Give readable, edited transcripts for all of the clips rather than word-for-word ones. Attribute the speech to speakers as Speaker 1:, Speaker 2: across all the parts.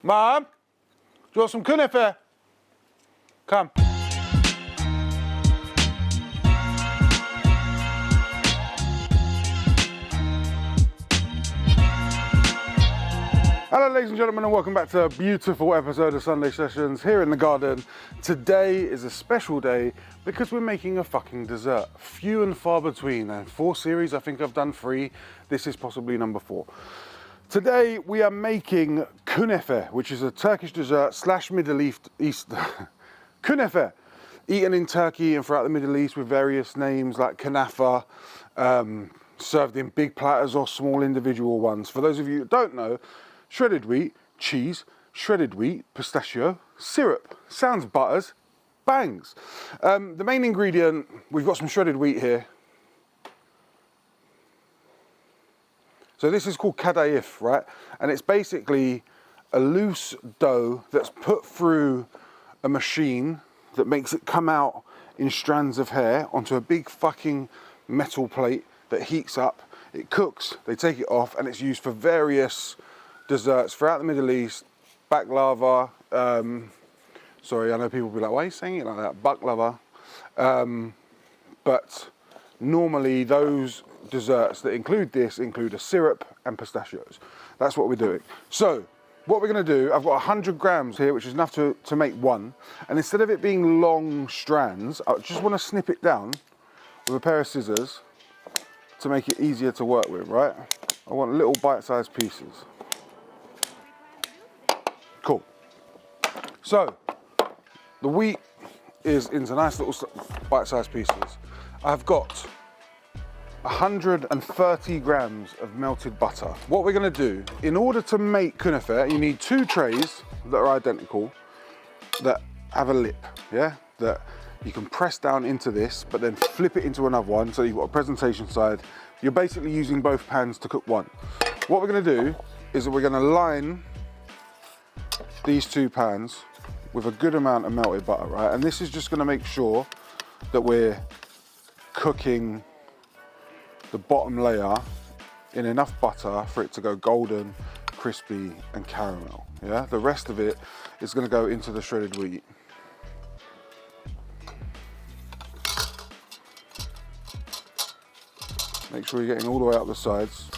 Speaker 1: Mom, do you want some KUNEFE? Come. Hello ladies and gentlemen, and welcome back to a beautiful episode of Sunday Sessions here in the garden. Today is a special day because we're making a fucking dessert. Few and far between, and 4 series, I think I've done 3. This is possibly number 4. Today we are making KUNEFE, which is a Turkish dessert slash Middle East KUNEFE, eaten in Turkey and throughout the Middle East with various names like kanafa, served in big platters or small individual ones. For those of you who don't know, shredded wheat, cheese, shredded wheat, pistachio, syrup, sounds butters, bangs. The main ingredient, we've got some shredded wheat here. So this is called kadayif, right? And it's basically a loose dough that's put through a machine that makes it come out in strands of hair onto a big fucking metal plate that heats up. It cooks, they take it off, and it's used for various desserts throughout the Middle East. Baklava, sorry, I know people will be like, why are you saying it like that? Baklava. But normally those desserts that include this include a syrup and pistachios. That's what we're doing. So what we're going to do, I've got 100 grams here, which is enough to make one. And instead of it being long strands, I just want to snip it down with a pair of scissors to make it easier to work with, right? I want little bite-sized pieces. Cool. So the wheat is into nice little bite-sized pieces. I've got 130 grams of melted butter. What we're going to do, in order to make KUNEFE, you need 2 trays that are identical, that have a lip, yeah? That you can press down into this, but then flip it into another one, so you've got a presentation side. You're basically using both pans to cook one. What we're going to do is that we're going to line these 2 pans with a good amount of melted butter, right? And this is just going to make sure that we're cooking the bottom layer in enough butter for it to go golden, crispy, and caramel, yeah? The rest of it is going to go into the shredded wheat. Make sure you're getting all the way up the sides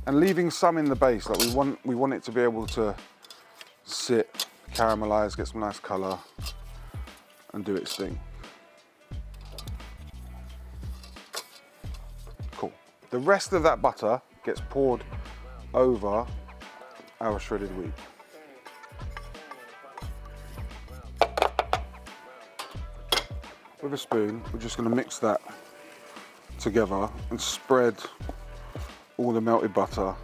Speaker 1: and leaving some in the base. Like we want it to be able to sit, caramelize, get some nice color, and do its thing. Cool. The rest of that butter gets poured over our shredded wheat. With a spoon, we're just going to mix that together and spread all the melted butter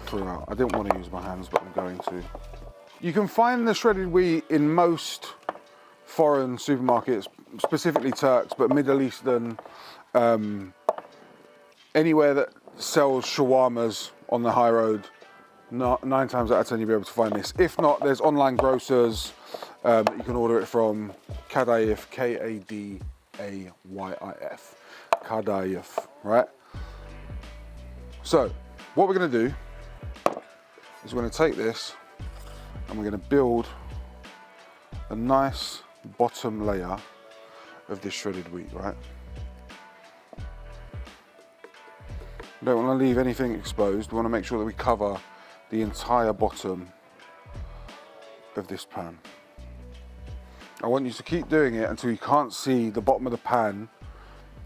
Speaker 1: throughout. I didn't want to use my hands, but I'm going to. You can find the shredded wheat in most foreign supermarkets, specifically Turks, but Middle Eastern, anywhere that sells shawarmas on the high road, 9 times out of 10 you'll be able to find this. If not, there's online grocers that you can order it from. Kadayif, Kadayif, Kadayif, right? So, what we're going to do is we're going to take this and we're going to build a nice bottom layer of this shredded wheat, right? We don't want to leave anything exposed. We want to make sure that we cover the entire bottom of this pan. I want you to keep doing it until you can't see the bottom of the pan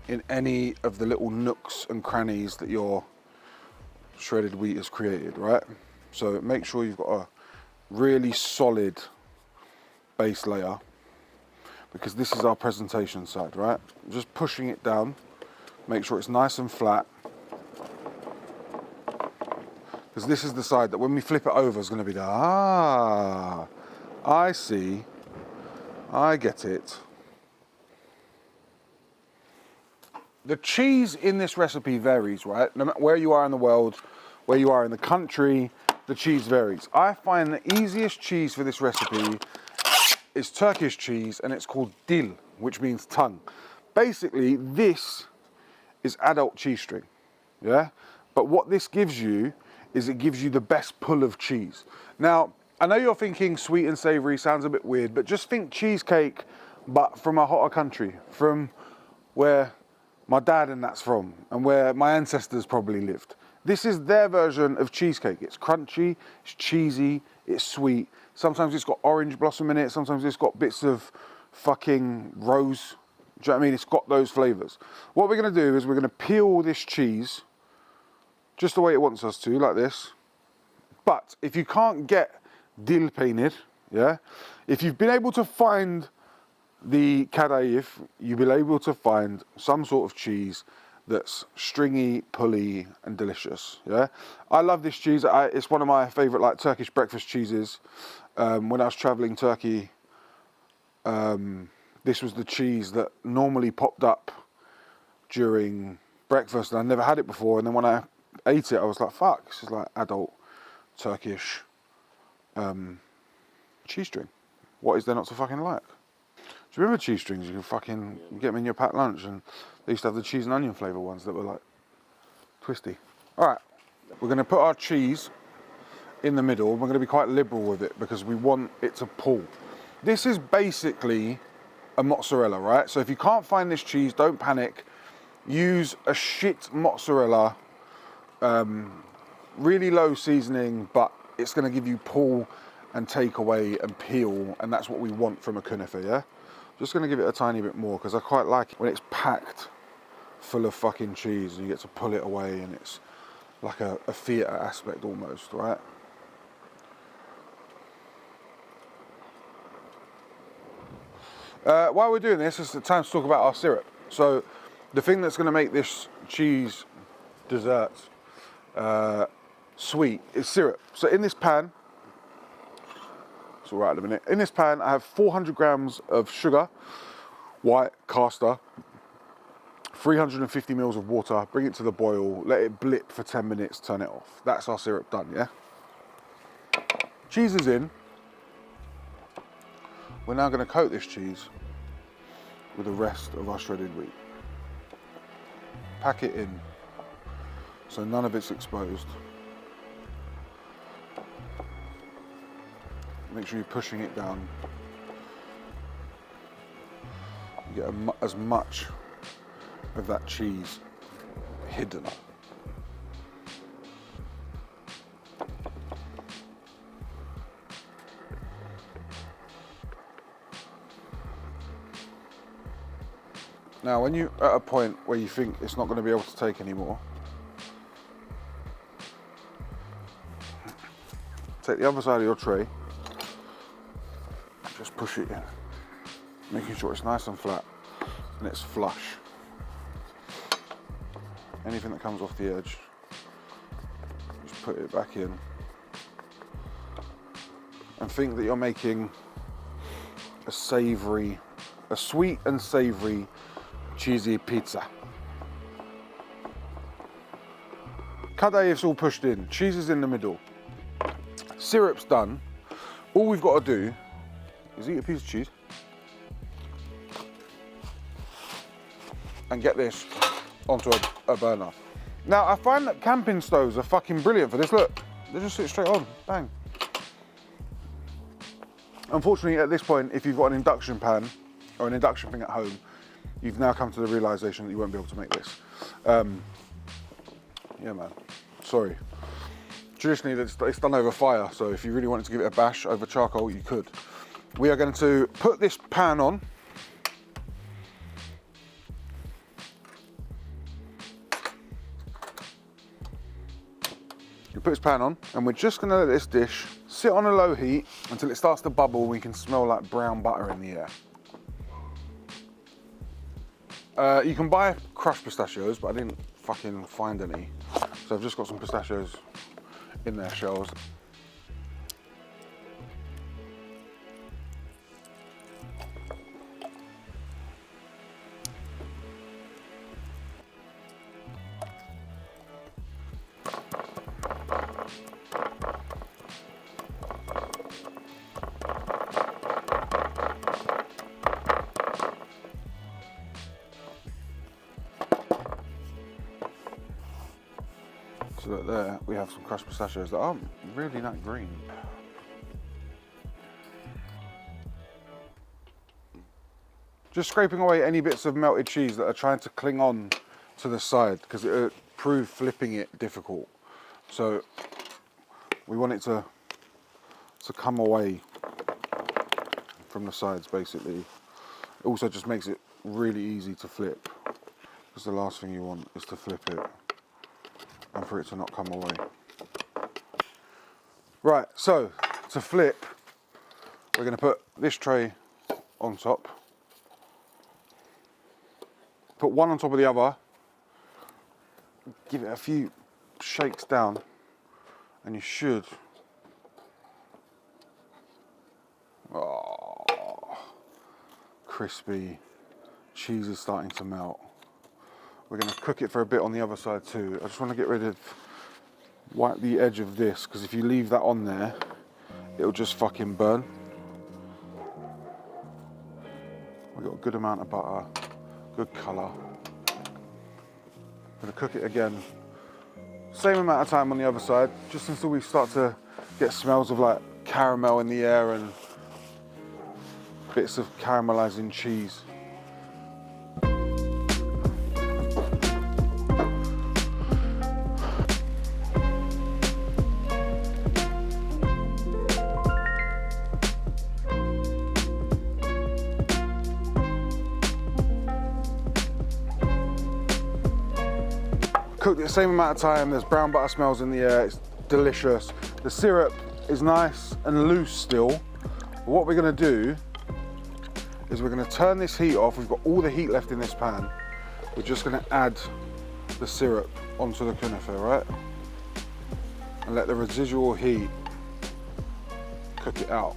Speaker 1: in any of the little nooks and crannies that your shredded wheat has created, right? So make sure you've got a really solid base layer, because this is our presentation side, right? Just pushing it down, make sure it's nice and flat, because this is the side that when we flip it over is going to be the, I see, I get it. The cheese in this recipe varies, right? No matter where you are in the world, where you are in the country, the cheese varies. I find the easiest cheese for this recipe is Turkish cheese, and it's called dil, which means tongue. Basically, this is adult cheese string, yeah? But what this gives you is it gives you the best pull of cheese. Now, I know you're thinking sweet and savoury sounds a bit weird, but just think cheesecake, but from a hotter country, from where my dad and that's from, and where my ancestors probably lived. This is their version of cheesecake. It's crunchy, it's cheesy, it's sweet. Sometimes it's got orange blossom in it, sometimes it's got bits of fucking rose. Do you know what I mean? It's got those flavours. What we're gonna do is we're gonna peel this cheese just the way it wants us to, like this. But if you can't get dil painted, yeah, if you've been able to find the kadayif, you'll be able to find some sort of cheese that's stringy, pulley, and delicious. Yeah, I love this cheese. It's one of my favourite like Turkish breakfast cheeses. When I was travelling Turkey, this was the cheese that normally popped up during breakfast, and I never had it before. And then when I ate it, I was like, "Fuck, this is like adult Turkish cheese string. What is there not to fucking like?" Do you remember cheese strings? You can fucking get them in your packed lunch, and they used to have the cheese and onion flavour ones that were like twisty. All right, we're going to put our cheese in the middle. We're going to be quite liberal with it because we want it to pull. This is basically a mozzarella, right? So if you can't find this cheese, don't panic. Use a shit mozzarella, really low seasoning, but it's going to give you pull and take away and peel, and that's what we want from a kunefe, yeah? Just going to give it a tiny bit more because I quite like it when it's packed full of fucking cheese and you get to pull it away, and it's like a theatre aspect almost, right? While we're doing this, it's the time to talk about our syrup. So the thing that's going to make this cheese dessert sweet is syrup. So in this pan, it's all right in a minute. In this pan, I have 400 grams of sugar, white caster, 350 mils of water, bring it to the boil, let it blip for 10 minutes, turn it off. That's our syrup done, yeah? Cheese is in. We're now going to coat this cheese with the rest of our shredded wheat. Pack it in so none of it's exposed. Make sure you're pushing it down. You get as much of that cheese hidden. Now, when you're at a point where you think it's not going to be able to take anymore, take the other side of your tray, just push it in, making sure it's nice and flat and it's flush. Anything that comes off the edge, just put it back in. And think that you're making a savoury, a sweet and savoury cheesy pizza. Kadayif's all pushed in, cheese is in the middle, syrup's done. All we've got to do is eat a piece of cheese and get this onto a burner. Now, I find that camping stoves are fucking brilliant for this. Look, they just sit straight on, bang. Unfortunately, at this point, if you've got an induction pan or an induction thing at home, you've now come to the realization that you won't be able to make this. Yeah, man, sorry. Traditionally, it's done over fire, so if you really wanted to give it a bash over charcoal, you could. We are going to put this pan on. You put this pan on, and we're just going to let this dish sit on a low heat until it starts to bubble. We can smell like brown butter in the air. You can buy crushed pistachios, but I didn't fucking find any. So I've just got some pistachios in their shells. So that there we have some crushed pistachios that aren't really that green. Just scraping away any bits of melted cheese that are trying to cling on to the side, because it would prove flipping it difficult. So we want it to come away from the sides, basically. It also just makes it really easy to flip, because the last thing you want is to flip it and for it to not come away. Right, so to flip, we're going to put this tray on top, put one on top of the other, give it a few shakes down, and you should, oh, crispy, cheese is starting to melt. We're going to cook it for a bit on the other side too. I just want to get rid of the edge of this, because if you leave that on there, it'll just fucking burn. We've got a good amount of butter, good colour. I'm going to cook it again, same amount of time on the other side, just until we start to get smells of like caramel in the air and bits of caramelising cheese. Cooked it the same amount of time, there's brown butter smells in the air, it's delicious. The syrup is nice and loose still. But what we're gonna do is we're gonna turn this heat off. We've got all the heat left in this pan. We're just gonna add the syrup onto the kunefe, right? And let the residual heat cook it out.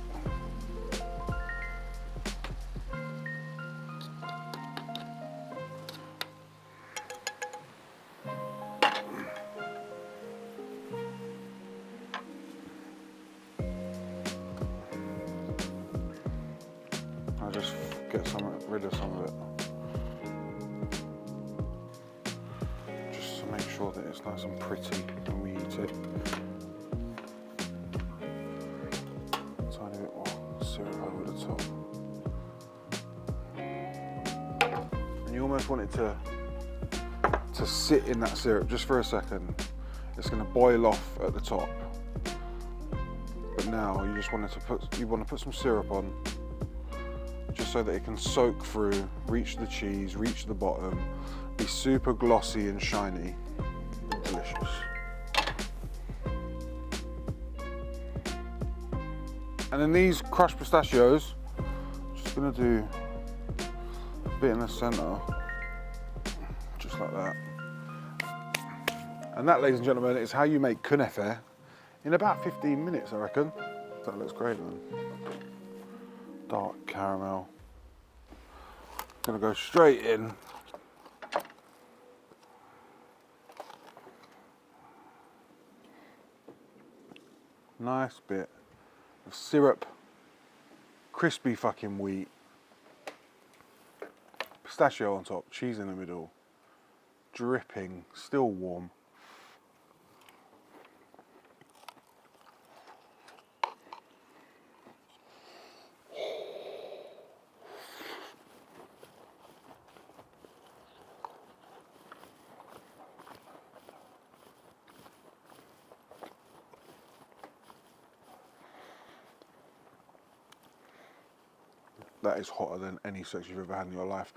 Speaker 1: I'll just get rid of some of it. Just to make sure that it's nice and pretty when we eat it. Tiny bit more syrup over the top. And you almost want it to sit in that syrup just for a second. It's going to boil off at the top. But now you just want to put some syrup on, just so that it can soak through, reach the cheese, reach the bottom, be super glossy and shiny. Delicious. And then these crushed pistachios, just gonna do a bit in the center, just like that. And that, ladies and gentlemen, is how you make kunefe in about 15 minutes, I reckon. That looks great, man. Dark caramel. Gonna go straight in. Nice bit of syrup, crispy fucking wheat, pistachio on top, cheese in the middle, dripping, still warm. That is hotter than any sex you've ever had in your life.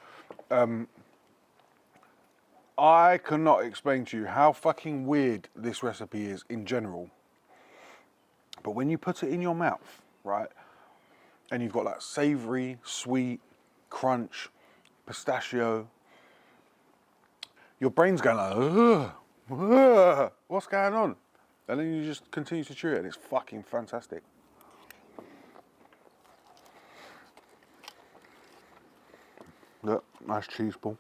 Speaker 1: I cannot explain to you how fucking weird this recipe is in general. But when you put it in your mouth, right, and you've got that savoury, sweet, crunch, pistachio, your brain's going like, what's going on? And then you just continue to chew it, and it's fucking fantastic. Look, nice cheese ball.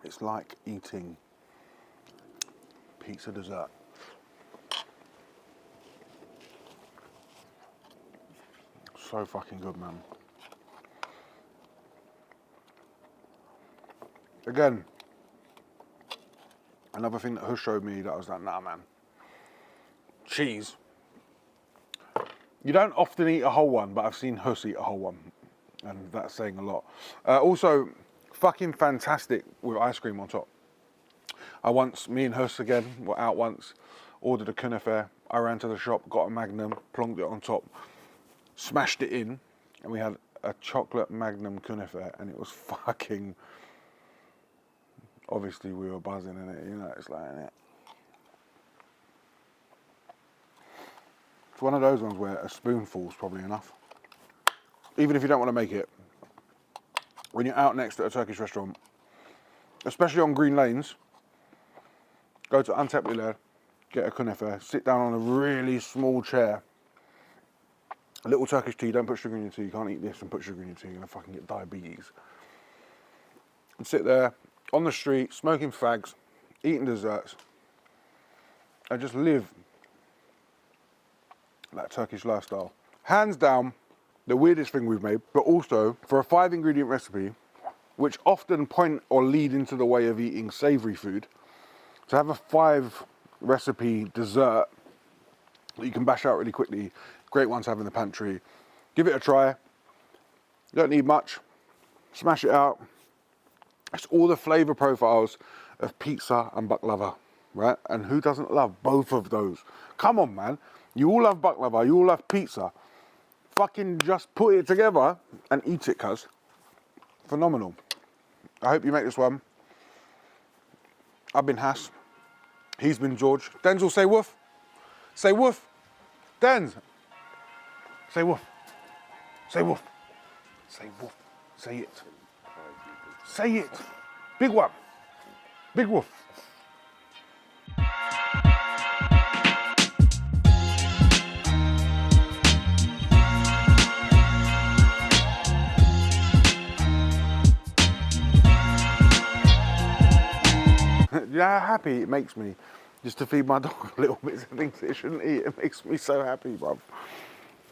Speaker 1: It's like eating pizza dessert. So fucking good, man. Again, another thing that Hush showed me that I was like, nah, man. Cheese You don't often eat a whole one, but I've seen Hus eat a whole one, and that's saying a lot. Also, fucking fantastic with ice cream on top. Me and Hus again were out once, ordered a KUNEFE. I ran to the shop, got a Magnum, plonked it on top, smashed it in, and we had a chocolate Magnum KUNEFE, and it was fucking. Obviously, we were buzzing in it. You know, it's like that. It's one of those ones where a spoonful's probably enough. Even if you don't want to make it, when you're out next to a Turkish restaurant, especially on green lanes, go to Antepli, get a KUNEFE, sit down on a really small chair, a little Turkish tea, don't put sugar in your tea, you can't eat this and put sugar in your tea, you're going to fucking get diabetes. And sit there on the street, smoking fags, eating desserts, and just live that Turkish lifestyle. Hands down, the weirdest thing we've made, but also for a 5-ingredient recipe, which often point or lead into the way of eating savoury food, to have a 5-recipe dessert that you can bash out really quickly, great one to have in the pantry. Give it a try. You don't need much. Smash it out. It's all the flavour profiles of pizza and baklava, right? And who doesn't love both of those? Come on, man. You all love baklava, you all love pizza. Fucking just put it together and eat it, cuz. Phenomenal. I hope you make this one. I've been Hass. He's been George. Denzel, say woof. Say woof. Denz. Say woof. Say woof. Say woof. Say it. Say it. Big one. Big woof. You know how happy it makes me just to feed my dog little bits of things it shouldn't eat. It makes me so happy, bruv.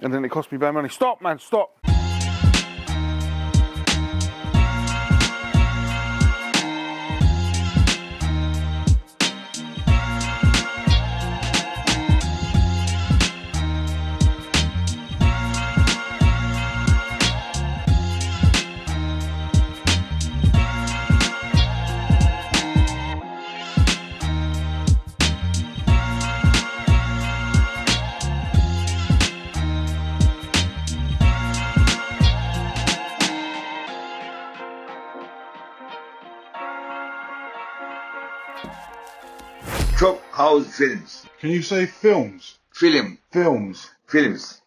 Speaker 1: And then it costs me bad money. Stop, man, stop.
Speaker 2: Çok house films.
Speaker 1: Can you say films?
Speaker 2: Film.
Speaker 1: Films.
Speaker 2: Films.